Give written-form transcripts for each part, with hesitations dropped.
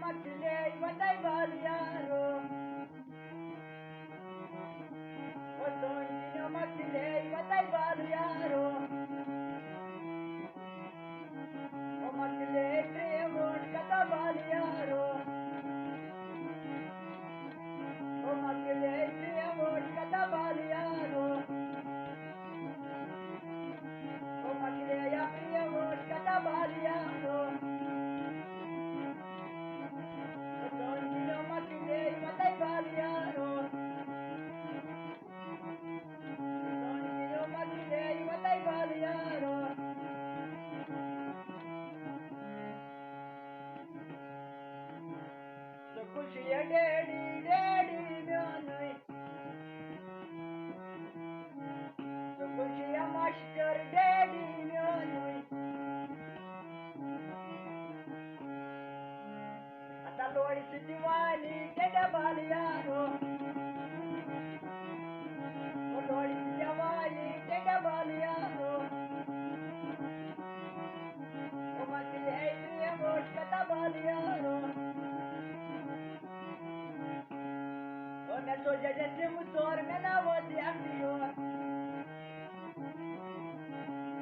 Makile, Matai Baliaro. Otoño Makile, Matai Baliaro. O Makile, Tremor, Kata Baliaro. O Makile, Tremor, Kata Baliaro. O Makile, Tremor, Kata Baliaro. Otoño Makile, Matai Baliaro. Otoño Makile, Matai Baliaro. So Kushiya Daddy, Daddy, Myanui. So Kushiya Master, Daddy, Myanui. Ata Lord Siddhivali, Keda Baliaro. O Lord Siddhivali, Keda Baliaro. O Makile, Tremor, Kata Baliaro. O me soja de motor, me na voce afior.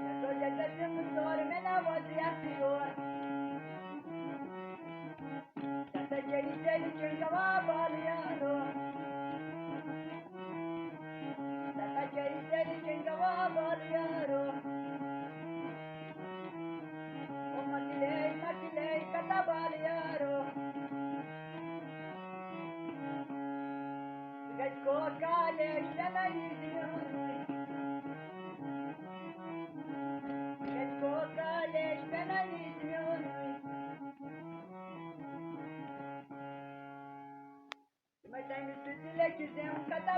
Me soja de motor, me na voce afior. Tata jeli jeli chengava baliaro. Tata jeli jeli chengava baliaro. O Makile, Makile, Kata Baliaro. Gasko kale, Shana Yidionui. Gasko kale, Shana Yidionui. My time is to select them, Kata